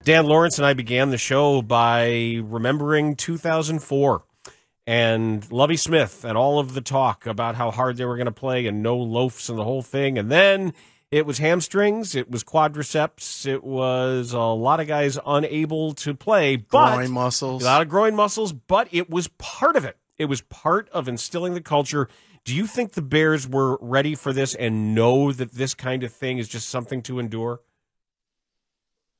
Dan Lawrence and I began the show by remembering 2004 and Lovie Smith and all of the talk about how hard they were going to play and no loafs and the whole thing. And then it was hamstrings, it was quadriceps, it was a lot of guys unable to play, but groin muscles. A lot of groin muscles, but it was part of it. It was part of instilling the culture. Do you think the Bears were ready for this and know that this kind of thing is just something to endure?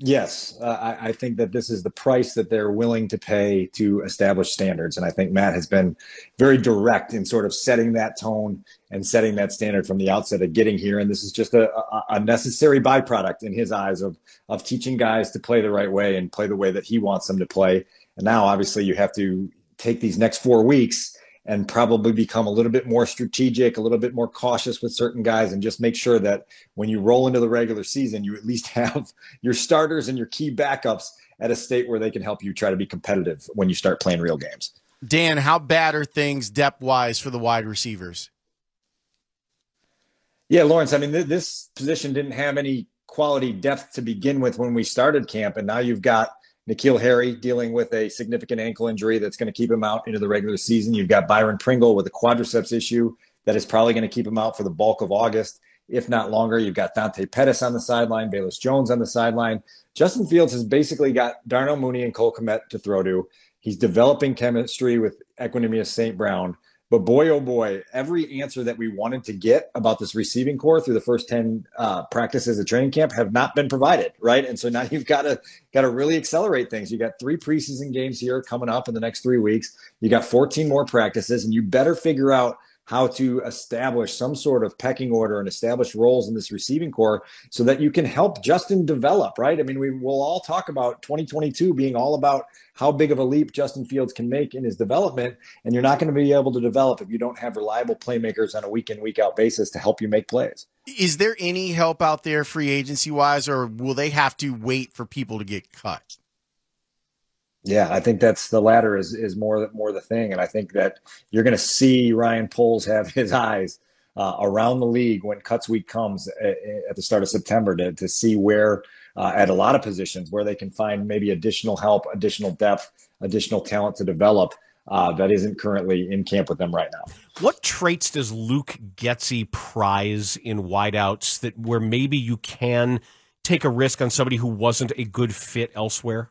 Yes, I think that this is the price that they're willing to pay to establish standards. And I think Matt has been very direct in sort of setting that tone and setting that standard from the outset of getting here. And this is just a necessary byproduct in his eyes of teaching guys to play the right way and play the way that he wants them to play. And now, obviously, you have to take these next 4 weeks and probably become a little bit more strategic, a little bit more cautious with certain guys, and just make sure that when you roll into the regular season, you at least have your starters and your key backups at a state where they can help you try to be competitive when you start playing real games. Dan, how bad are things depth-wise for the wide receivers? Yeah, Lawrence, I mean, this position didn't have any quality depth to begin with when we started camp, and now you've got N'Keal Harry dealing with a significant ankle injury that's going to keep him out into the regular season. You've got Byron Pringle with a quadriceps issue that is probably going to keep him out for the bulk of August, if not longer. You've got Dante Pettis on the sideline, Bayless Jones on the sideline. Justin Fields has basically got Darnell Mooney and Cole Kmet to throw to. He's developing chemistry with Equanimeous St. Brown. But boy, oh boy, every answer that we wanted to get about this receiving core through the first 10 practices of training camp have not been provided, right? And so now you've got to really accelerate things. You got 3 preseason games here coming up in the next 3 weeks. You got 14 more practices, and you better figure out how to establish some sort of pecking order and establish roles in this receiving core so that you can help Justin develop, right? I mean, we will all talk about 2022 being all about how big of a leap Justin Fields can make in his development, and you're not going to be able to develop if you don't have reliable playmakers on a week in, week out basis to help you make plays. Is there any help out there free agency wise, or will they have to wait for people to get cut? Yeah, I think that's the latter is more the thing. And I think that you're going to see Ryan Poles have his eyes around the league when cuts week comes at the start of September to see where at a lot of positions where they can find maybe additional help, additional depth, additional talent to develop that isn't currently in camp with them right now. What traits does Luke Getsy prize in wideouts that where maybe you can take a risk on somebody who wasn't a good fit elsewhere?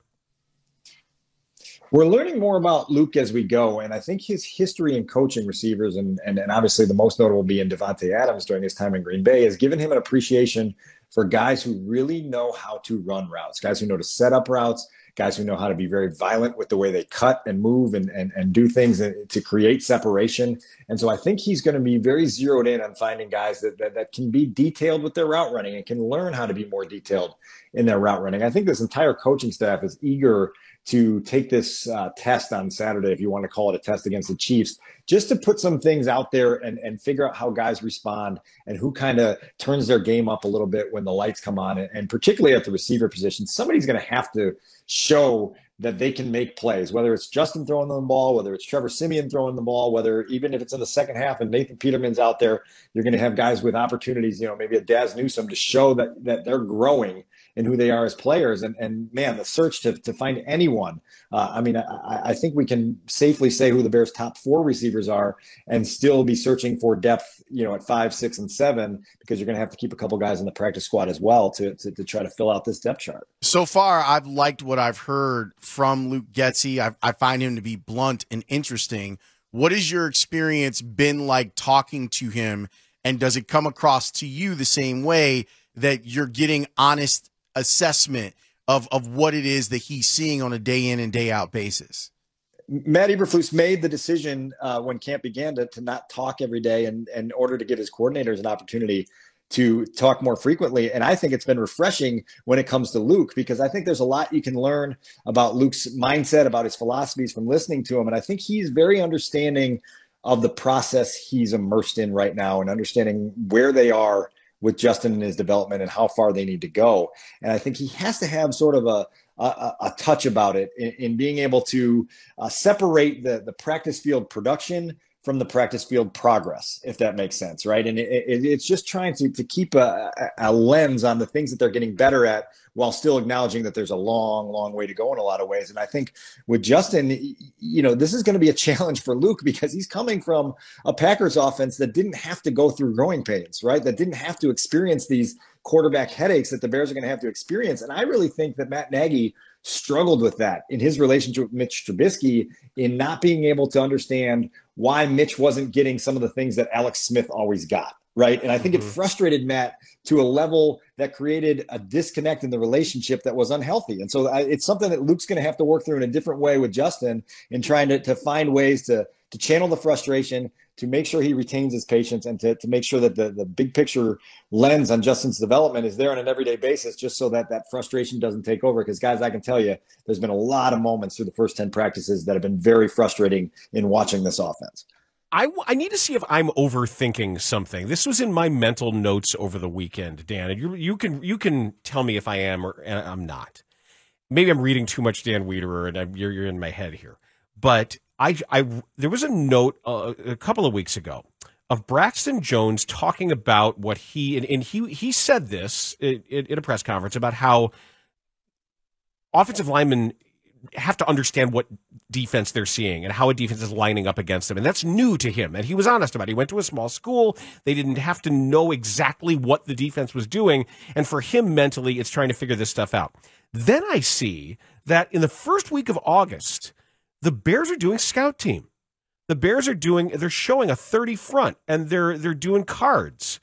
We're learning more about Luke as we go, and I think his history in coaching receivers, and obviously the most notable being Davante Adams during his time in Green Bay, has given him an appreciation for guys who really know how to run routes, guys who know to set up routes, guys who know how to be very violent with the way they cut and move and do things to create separation. And so I think he's going to be very zeroed in on finding guys that can be detailed with their route running and can learn how to be more detailed in their route running. I think this entire coaching staff is eager to take this test on Saturday, if you want to call it a test against the Chiefs, just to put some things out there and figure out how guys respond and who kind of turns their game up a little bit when the lights come on. And particularly at the receiver position, somebody's going to have to show that they can make plays, whether it's Justin throwing the ball, whether it's Trevor Siemian throwing the ball, whether even if it's in the second half and Nathan Peterman's out there, you're going to have guys with opportunities, maybe a Daz Newsome to show that they're growing in who they are as players. And man, the search to find anyone. I think we can safely say who the Bears' top 4 receivers are and still be searching for depth, at 5, 6, and 7, because you're going to have to keep a couple guys in the practice squad as well to try to fill out this depth chart. So far, I've liked what I've heard from Luke Getsy. I find him to be blunt and interesting. What has your experience been like talking to him? And does it come across to you the same way that you're getting honest assessment of what it is that he's seeing on a day in and day out basis? Matt Eberflus made the decision when camp began to not talk every day in order to give his coordinators an opportunity to talk more frequently. And I think it's been refreshing when it comes to Luke, because I think there's a lot you can learn about Luke's mindset, about his philosophies from listening to him. And I think he's very understanding of the process he's immersed in right now and understanding where they are with Justin and his development and how far they need to go. And I think he has to have sort of a touch about it in being able to separate the practice field production from the practice field progress, if that makes sense, right? And it's just trying to keep a lens on the things that they're getting better at while still acknowledging that there's a long, long way to go in a lot of ways. And I think with Justin, this is going to be a challenge for Luke because he's coming from a Packers offense that didn't have to go through growing pains, right? That didn't have to experience these quarterback headaches that the Bears are going to have to experience. And I really think that Matt Nagy struggled with that in his relationship with Mitch Trubisky, in not being able to understand why Mitch wasn't getting some of the things that Alex Smith always got, right? And I think it frustrated Matt to a level that created a disconnect in the relationship that was unhealthy. And so it's something that Luke's going to have to work through in a different way with Justin, in trying to find ways to channel the frustration, to make sure he retains his patience, and to make sure that the big picture lens on Justin's development is there on an everyday basis, just so that frustration doesn't take over. Because, guys, I can tell you, there's been a lot of moments through the first 10 practices that have been very frustrating in watching this offense. I need to see if I'm overthinking something. This was in my mental notes over the weekend, Dan, and you can tell me if I am or I'm not. Maybe I'm reading too much Dan Wiederer, and you're in my head here. But there was a note a couple of weeks ago of Braxton Jones talking about what he said this in a press conference about how offensive linemen have to understand what defense they're seeing and how a defense is lining up against them. And that's new to him. And he was honest about it. He went to a small school. They didn't have to know exactly what the defense was doing. And for him mentally, it's trying to figure this stuff out. Then I see that in the first week of August, the Bears are doing scout team. The Bears they're showing a 30 front, and they're doing cards.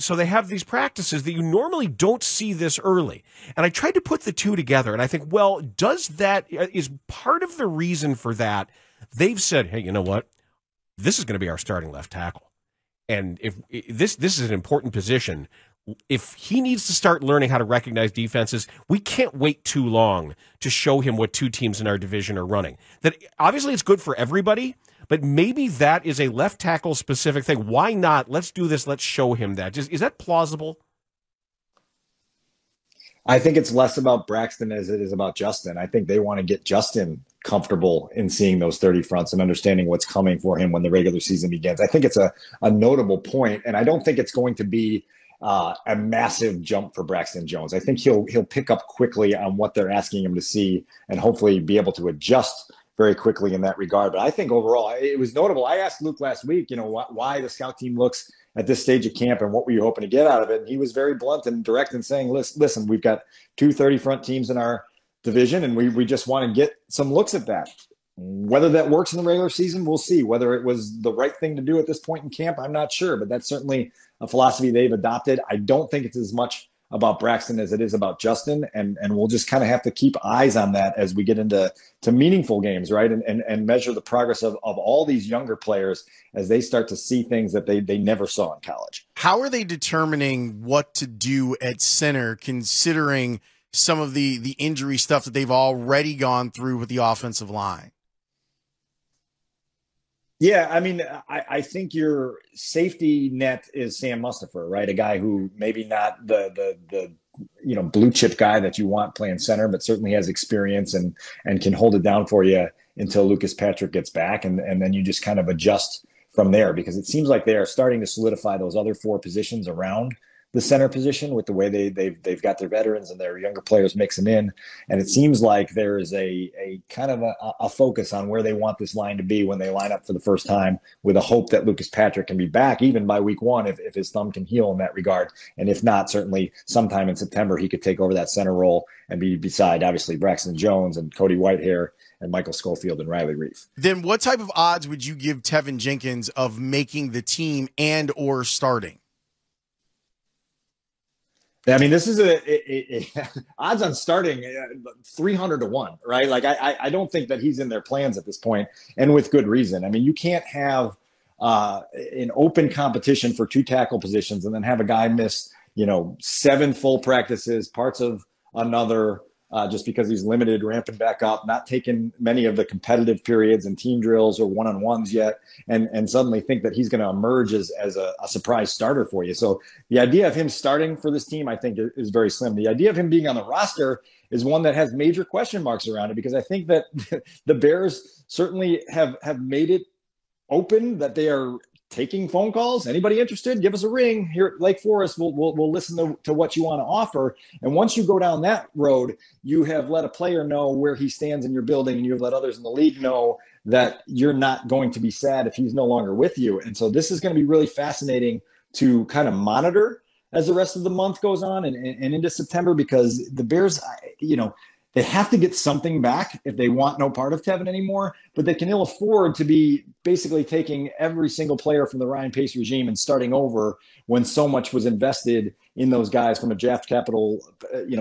So they have these practices that you normally don't see this early. And I tried to put the two together, and I think, well, is part of the reason for that? They've said, hey, you know what? This is going to be our starting left tackle. And if this is an important position, if he needs to start learning how to recognize defenses, we can't wait too long to show him what two teams in our division are running. That obviously it's good for everybody, but maybe that is a left tackle specific thing. Why not? Let's do this. Let's show him that. Is that plausible? I think it's less about Braxton as it is about Justin. I think they want to get Justin comfortable in seeing those 30 fronts and understanding what's coming for him when the regular season begins. I think it's a notable point, and I don't think it's going to be a massive jump for Braxton Jones. I think he'll pick up quickly on what they're asking him to see, and hopefully be able to adjust very quickly in that regard. But I think overall it was notable. I asked Luke last week, why the scout team looks at this stage of camp and what were you hoping to get out of it. And he was very blunt and direct in saying, listen, we've got 2 30 front teams in our division, and we just want to get some looks at that. Whether that works in the regular season, we'll see. Whether it was the right thing to do at this point in camp, I'm not sure, but that's certainly a philosophy they've adopted. I don't think it's as much about Braxton as it is about Justin, and we'll just kind of have to keep eyes on that as we get into meaningful games, right? And measure the progress of all these younger players as they start to see things that they never saw in college. How are they determining what to do at center, considering some of the injury stuff that they've already gone through with the offensive line? Yeah, I mean, I think your safety net is Sam Mustipher, right? A guy who maybe not the blue chip guy that you want playing center, but certainly has experience and can hold it down for you until Lucas Patrick gets back, and then you just kind of adjust from there, because it seems like they are starting to solidify those other 4 positions around the center position with the way they've got their veterans and their younger players mixing in. And it seems like there is a kind of a focus on where they want this line to be when they line up for the first time, with a hope that Lucas Patrick can be back even by week 1 if his thumb can heal in that regard. And if not, certainly sometime in September, he could take over that center role and be beside, obviously, Braxton Jones and Cody Whitehair and Michael Schofield and Riley Reif. Then what type of odds would you give Tevin Jenkins of making the team and or starting? I mean, this is odds on starting 300 to 1, right? Like I don't think that he's in their plans at this point, and with good reason. I mean, you can't have an open competition for 2 tackle positions and then have a guy miss, 7 full practices, parts of another, just because he's limited, ramping back up, not taking many of the competitive periods and team drills or one-on-ones yet, and suddenly think that he's going to emerge as a surprise starter for you. So the idea of him starting for this team, I think, is very slim. The idea of him being on the roster is one that has major question marks around it, because I think that the Bears certainly have made it open, that they are taking phone calls. Anybody interested? Give us a ring here at Lake Forest. We'll listen to what you want to offer. And once you go down that road, you have let a player know where he stands in your building, and you have let others in the league know that you're not going to be sad if he's no longer with you. And so this is going to be really fascinating to kind of monitor as the rest of the month goes on and into September, because the Bears, they have to get something back if they want no part of Tevin anymore, but they can ill afford to be basically taking every single player from the Ryan Pace regime and starting over when so much was invested in those guys from a draft capital,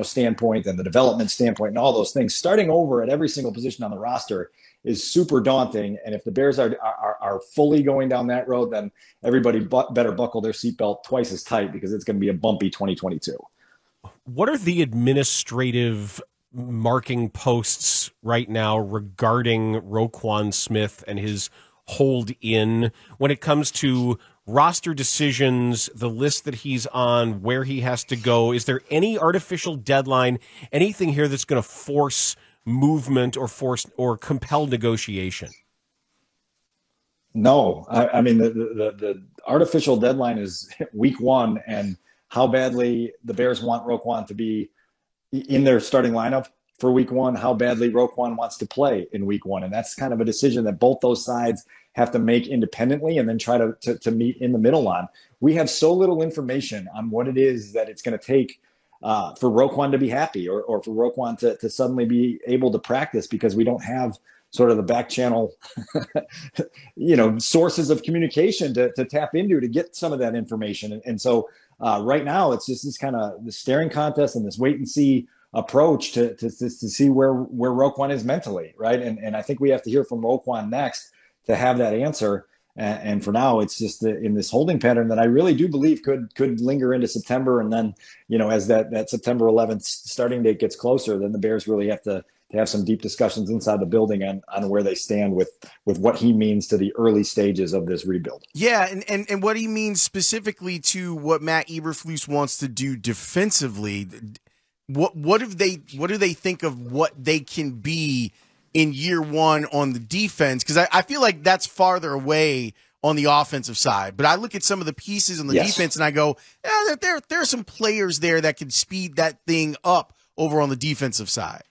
standpoint and the development standpoint and all those things. Starting over at every single position on the roster is super daunting. And if the Bears are fully going down that road, then everybody better buckle their seatbelt twice as tight, because it's going to be a bumpy 2022. What are the administrative marking posts right now regarding Roquan Smith and his hold in when it comes to roster decisions, the list that he's on, where he has to go? Is there any artificial deadline, anything here that's going to force movement or compel negotiation? No, I mean, the artificial deadline is week 1, and how badly the Bears want Roquan to be in their starting lineup for week 1, how badly Roquan wants to play in week 1. And that's kind of a decision that both those sides have to make independently and then try to meet in the middle on. We have so little information on what it is that it's going to take for Roquan to be happy or for Roquan to suddenly be able to practice, because we don't have sort of the back channel, sources of communication to tap into to get some of that information. And so right now it's just this kind of the staring contest and this wait and see approach to see where Roquan is mentally, right? And I think we have to hear from Roquan next to have that answer. And for now, it's just in this holding pattern that I really do believe could linger into September. And then, as that September 11th starting date gets closer, then the Bears really have to have some deep discussions inside the building on where they stand with what he means to the early stages of this rebuild. Yeah, and what he means specifically to what Matt Eberflus wants to do defensively. What do they think of what they can be in year 1 on the defense? Because I feel like that's farther away on the offensive side. But I look at some of the pieces on the defense and I go, there are some players there that can speed that thing up over on the defensive side.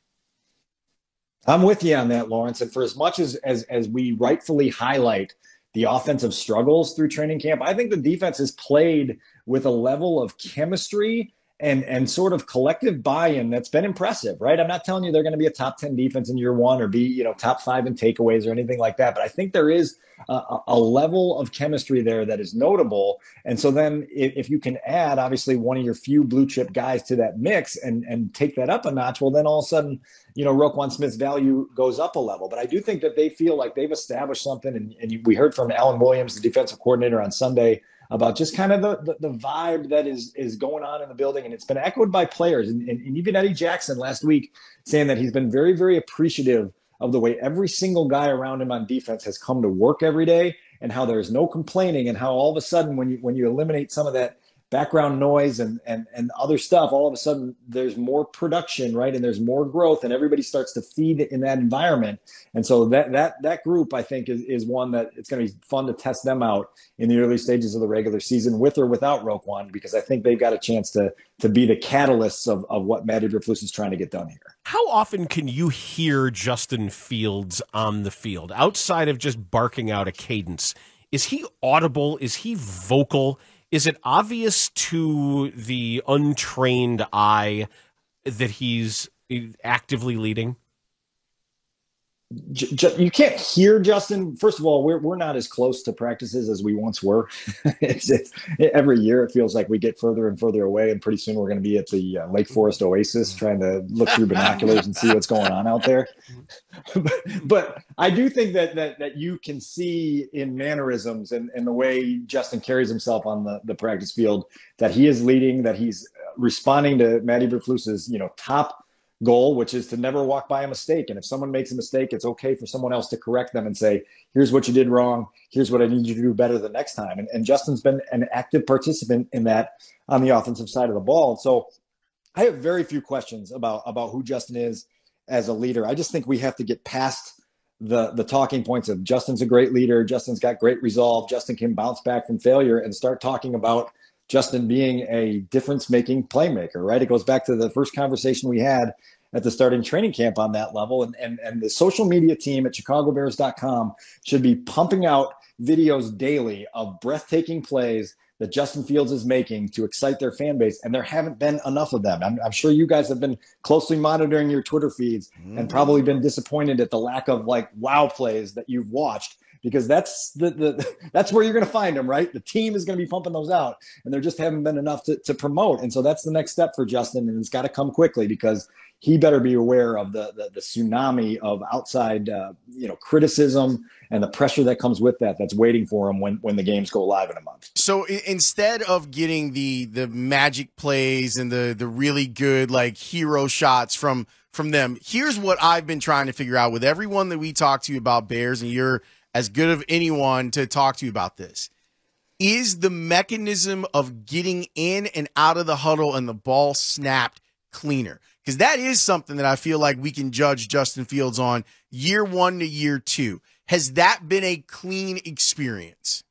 I'm with you on that, Lawrence. And for as much as we rightfully highlight the offensive struggles through training camp, I think the defense has played with a level of chemistry and sort of collective buy-in that's been impressive, right? I'm not telling you they're going to be a top 10 defense in year 1 or be, top 5 in takeaways or anything like that. But I think there is a level of chemistry there that is notable. And so then if you can add, obviously, one of your few blue chip guys to that mix and take that up a notch, well, then all of a sudden, Roquan Smith's value goes up a level. But I do think that they feel like they've established something. And we heard from Alan Williams, the defensive coordinator, on Sunday about just kind of the vibe that is going on in the building. And it's been echoed by players and even Eddie Jackson last week saying that he's been very, very appreciative of the way every single guy around him on defense has come to work every day, and how there's no complaining, and how all of a sudden when you eliminate some of that background noise and other stuff, all of a sudden there's more production, right? And there's more growth, and everybody starts to feed in that environment. And so that group, I think, is one that it's going to be fun to test them out in the early stages of the regular season, with or without Roquan, because I think they've got a chance to be the catalysts of what Matt Eberflus is trying to get done here. How often can you hear Justin Fields on the field outside of just barking out a cadence? Is he audible? Is he vocal? Is it obvious to the untrained eye that he's actively leading? You can't hear Justin. First of all, we're not as close to practices as we once were. It's every year it feels like we get further and further away, and pretty soon we're going to be at the Lake Forest Oasis trying to look through binoculars and see what's going on out there. But I do think that you can see in mannerisms and the way Justin carries himself on the practice field that he is leading, that he's responding to Matt Eberflus's top goal, which is to never walk by a mistake. And if someone makes a mistake, it's okay for someone else to correct them and say, here's what you did wrong. Here's what I need you to do better the next time. And Justin's been an active participant in that on the offensive side of the ball. And so I have very few questions about who Justin is as a leader. I just think we have to get past the talking points of Justin's a great leader, Justin's got great resolve, Justin can bounce back from failure, and start talking about Justin being a difference-making playmaker, right? It goes back to the first conversation we had at the starting training camp on that level. And the social media team at chicagobears.com should be pumping out videos daily of breathtaking plays that Justin Fields is making to excite their fan base. And there haven't been enough of them. I'm sure you guys have been closely monitoring your Twitter feeds and probably been disappointed at the lack of like wow plays that you've watched, because that's that's where you're going to find them, right? The team is going to be pumping those out, and there just haven't been enough to promote. And so that's the next step for Justin, and it's got to come quickly, because he better be aware of the tsunami of outside criticism and the pressure that comes with that's waiting for him when the games go live in a month. So instead of getting the magic plays and the really good like hero shots from them, here's what I've been trying to figure out with everyone that we talk to about Bears, and you're as good of anyone to talk to you about this. Is the mechanism of getting in and out of the huddle and the ball snapped cleaner? Because that is something that I feel like we can judge Justin Fields on year 1 to year 2. Has that been a clean experience?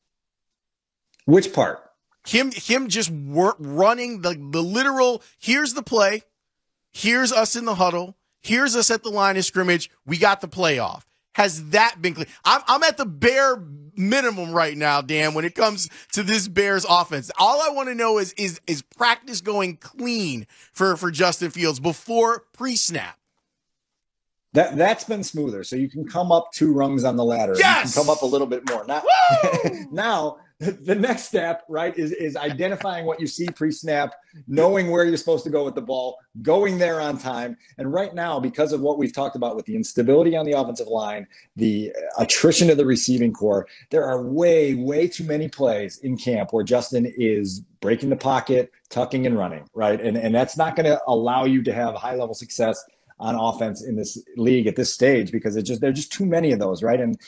Which part? Him just running the literal, here's the play, here's us in the huddle, here's us at the line of scrimmage, we got the play off. Has that been clean? I'm at the bare minimum right now, Dan, when it comes to this Bears offense. All I want to know is practice going clean for Justin Fields before pre-snap? That's been smoother. So you can come up 2 rungs on the ladder. Yes! You can come up a little bit more. Now the next step, right, is identifying what you see pre-snap, knowing where you're supposed to go with the ball, going there on time. And right now, because of what we've talked about with the instability on the offensive line, the attrition of the receiving core, there are way, way too many plays in camp where Justin is breaking the pocket, tucking and running, right? And that's not going to allow you to have high-level success on offense in this league at this stage, because there are just too many of those, right? And